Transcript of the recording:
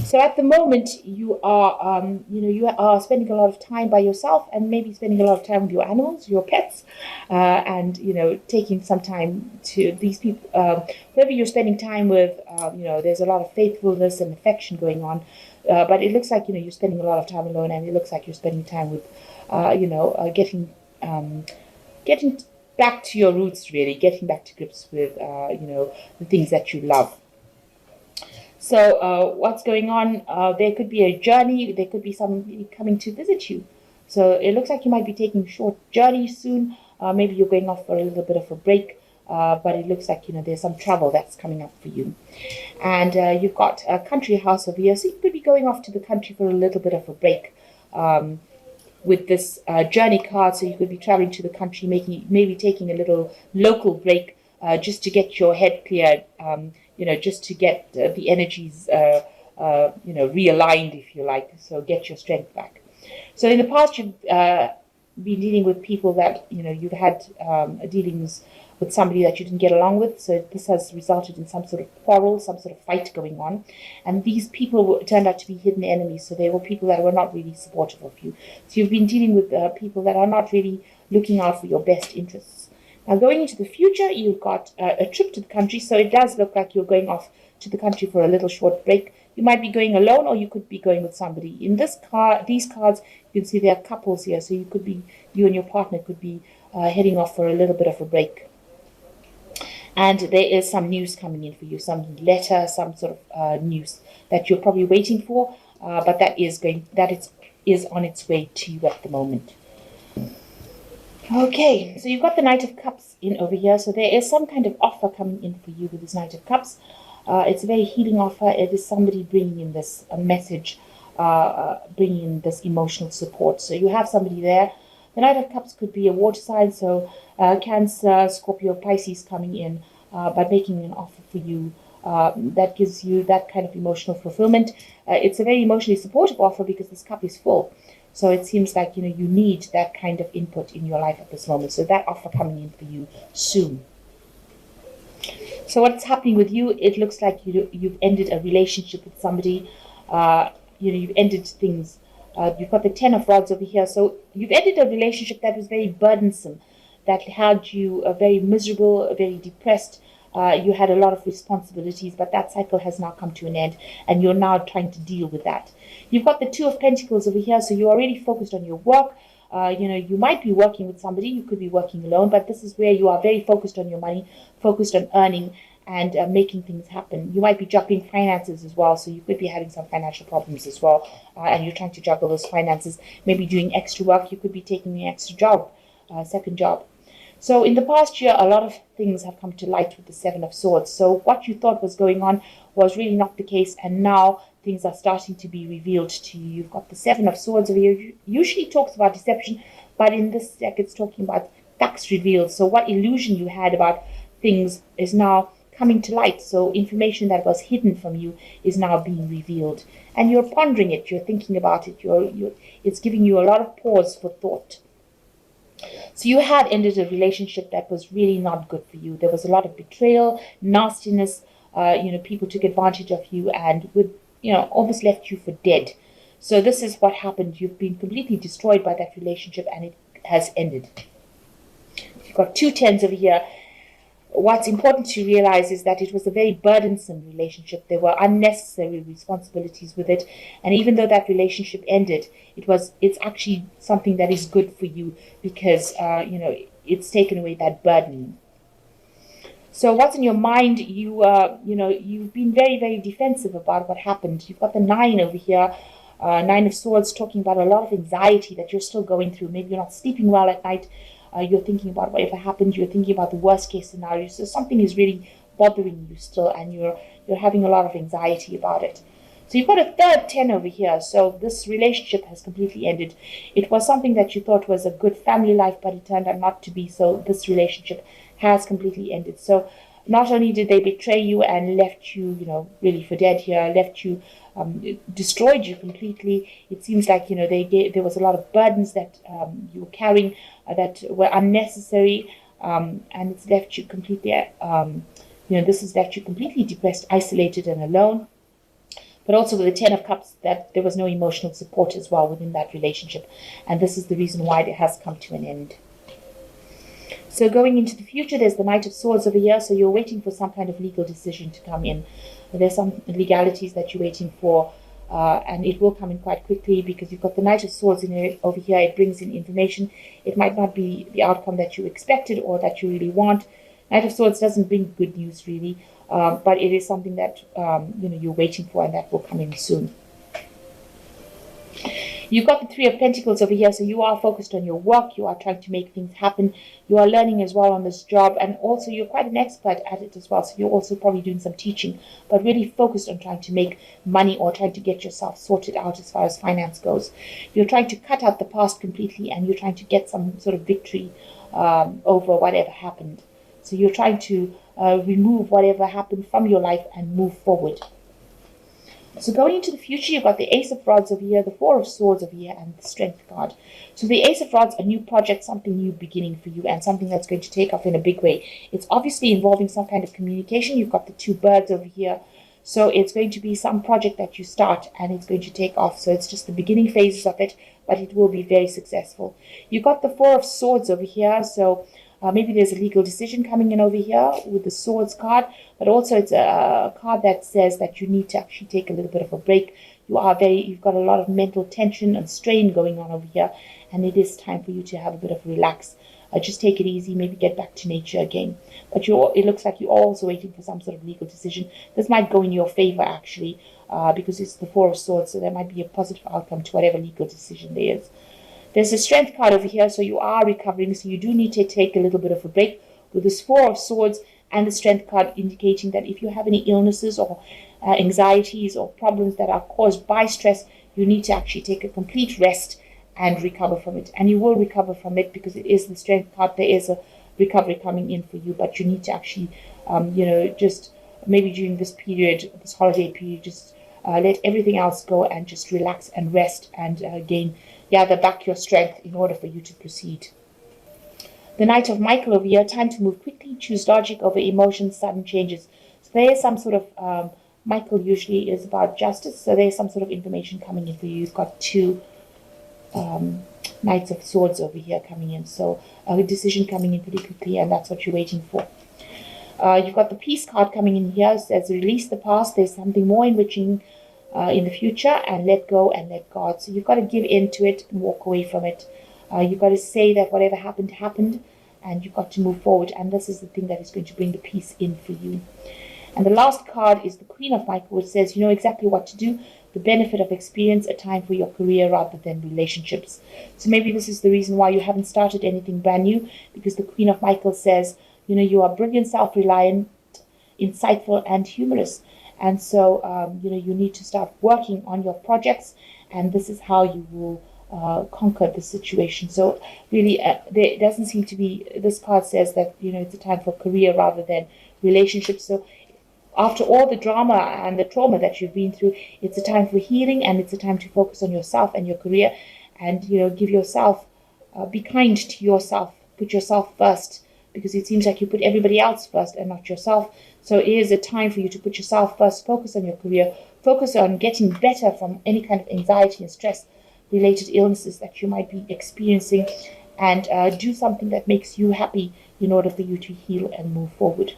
So at the moment, you are spending a lot of time by yourself, and maybe spending a lot of time with your animals, your pets, and taking some time to these people. Whoever you're spending time with, there's a lot of faithfulness and affection going on, but it looks like you're spending a lot of time alone, and it looks like you're spending time with, getting back to your roots, really, getting back to grips with, the things that you love. So, what's going on? There could be a journey. There could be somebody coming to visit you. So it looks like you might be taking a short journey soon. Maybe you're going off for a little bit of a break. But it looks like there's some travel that's coming up for you, and you've got a country house over here. So you could be going off to the country for a little bit of a break. With this journey card, so you could be traveling to the country, maybe taking a little local break, just to get your head cleared, just to get the energies, realigned, if you like, so get your strength back. So in the past, you've been dealing with people that, you've had dealings with somebody that you didn't get along with. So this has resulted in some sort of quarrel, some sort of fight going on. And these people turned out to be hidden enemies. So they were people that were not really supportive of you. So you've been dealing with people that are not really looking out for your best interests. Now, going into the future, you've got a trip to the country. So it does look like you're going off to the country for a little short break. You might be going alone, or you could be going with somebody. In these cards, you can see there are couples here. So you and your partner could be heading off for a little bit of a break. And there is some news coming in for you, some letter, some sort of news that you're probably waiting for, but that is on its way to you at the moment. Okay, so you've got the Knight of Cups in over here. So there is some kind of offer coming in for you with this Knight of Cups. It's a very healing offer. It is somebody bringing in this message, bringing in this emotional support. So you have somebody there. The Knight of Cups could be a water sign, so Cancer, Scorpio, Pisces coming in by making an offer for you that gives you that kind of emotional fulfillment. It's a very emotionally supportive offer because this cup is full. So it seems like you need that kind of input in your life at this moment. So that offer coming in for you soon. So what's happening with you? It looks like you've ended a relationship with somebody. You've ended things. You've got the Ten of Rods over here. So you've ended a relationship that was very burdensome, that had you very miserable, very depressed. You had a lot of responsibilities, but that cycle has now come to an end, and you're now trying to deal with that. You've got the Two of Pentacles over here, so you're already focused on your work. You might be working with somebody, you could be working alone, but this is where you are very focused on your money, focused on earning and making things happen. You might be juggling finances as well, so you could be having some financial problems as well, and you're trying to juggle those finances, maybe doing extra work. You could be taking an extra job, second job. So in the past year, a lot of things have come to light with the Seven of Swords. So what you thought was going on was really not the case, and now things are starting to be revealed to you. You've got the Seven of Swords over here. Usually talks about deception, but in this deck it's talking about facts revealed. So what illusion you had about things is now coming to light. So information that was hidden from you is now being revealed, and you're pondering it, you're thinking about it, it's giving you a lot of pause for thought. So you had ended a relationship that was really not good for you. There was a lot of betrayal, nastiness. People took advantage of you and almost left you for dead. So this is what happened. You've been completely destroyed by that relationship, and it has ended. You've got two tens over here. What's important to realize is that it was a very burdensome relationship. There were unnecessary responsibilities with it. And even though that relationship ended, it's actually something that is good for you because, it's taken away that burden. So what's in your mind? You've been very, very defensive about what happened. You've got the Nine over here. Nine of Swords, talking about a lot of anxiety that you're still going through. Maybe you're not sleeping well at night. You're thinking about whatever happened. You're thinking about the worst case scenario. So something is really bothering you still, and you're having a lot of anxiety about it. So you've got a third 10 over here. So this relationship has completely ended. It was something that you thought was a good family life, but it turned out not to be. So this relationship has completely ended. So not only did they betray you and left you, really for dead here, left you, destroyed you completely. It seems like, there was a lot of burdens that you were carrying that were unnecessary, and it's left you completely, this has left you completely depressed, isolated, and alone. But also with the Ten of Cups, that there was no emotional support as well within that relationship. And this is the reason why it has come to an end. So going into the future, there's the Knight of Swords over here. So you're waiting for some kind of legal decision to come in. There's some legalities that you're waiting for. And it will come in quite quickly because you've got the Knight of Swords in here, over here. It brings in information. It might not be the outcome that you expected or that you really want. Knight of Swords doesn't bring good news really. But it is something that you're waiting for, and that will come in soon. You've got the Three of Pentacles over here, so you are focused on your work. You are trying to make things happen. You are learning as well on this job, and also you're quite an expert at it as well. So you're also probably doing some teaching, but really focused on trying to make money or trying to get yourself sorted out as far as finance goes. You're trying to cut out the past completely, and you're trying to get some sort of victory over whatever happened. So you're trying to remove whatever happened from your life and move forward. So going into the future, you've got the Ace of Rods over here, the Four of Swords over here, and the Strength card. So the Ace of Rods, a new project, something new beginning for you, and something that's going to take off in a big way. It's obviously involving some kind of communication. You've got the two birds over here. So it's going to be some project that you start, and it's going to take off. So it's just the beginning phases of it, but it will be very successful. You've got the Four of Swords over here. So maybe there's a legal decision coming in over here with the Swords card, but also it's a card that says that you need to actually take a little bit of a break. You've got a lot of mental tension and strain going on over here, and it is time for you to have a bit of a relax. Just take it easy, maybe get back to nature again. But it looks like you're also waiting for some sort of legal decision. This might go in your favor, actually, because it's the Four of Swords, so there might be a positive outcome to whatever legal decision there is. There's a Strength card over here, so you are recovering, so you do need to take a little bit of a break. With this Four of Swords and the Strength card indicating that if you have any illnesses or anxieties or problems that are caused by stress, you need to actually take a complete rest and recover from it. And you will recover from it because it is the Strength card. There is a recovery coming in for you, but you need to actually, just maybe during this period, this holiday period, just let everything else go and just relax and rest and gather back your strength in order for you to proceed. The Knight of Michael over here, time to move quickly, choose logic over emotions, sudden changes. So there is some sort of, Michael usually is about justice, so there's some sort of information coming in for you. You've got two Knights of Swords over here coming in, so a decision coming in pretty quickly, and that's what you're waiting for. You've got the Peace card coming in here. It says release the past, there's something more enriching in the future, and let go and let God. So you've got to give in to it and walk away from it. You've got to say that whatever happened, happened, and you've got to move forward. And this is the thing that is going to bring the peace in for you. And the last card is the Queen of Michael, which says you know exactly what to do, the benefit of experience, a time for your career rather than relationships. So maybe this is the reason why you haven't started anything brand new, because the Queen of Michael says, you are brilliant, self-reliant, insightful, and humorous. And so, you need to start working on your projects, and this is how you will conquer the situation. So really, there doesn't seem to be, this card says that, it's a time for career rather than relationships. So after all the drama and the trauma that you've been through, it's a time for healing, and it's a time to focus on yourself and your career, and, give yourself, be kind to yourself, put yourself first, because it seems like you put everybody else first and not yourself. So it is a time for you to put yourself first, focus on your career, focus on getting better from any kind of anxiety and stress-related illnesses that you might be experiencing, and do something that makes you happy in order for you to heal and move forward.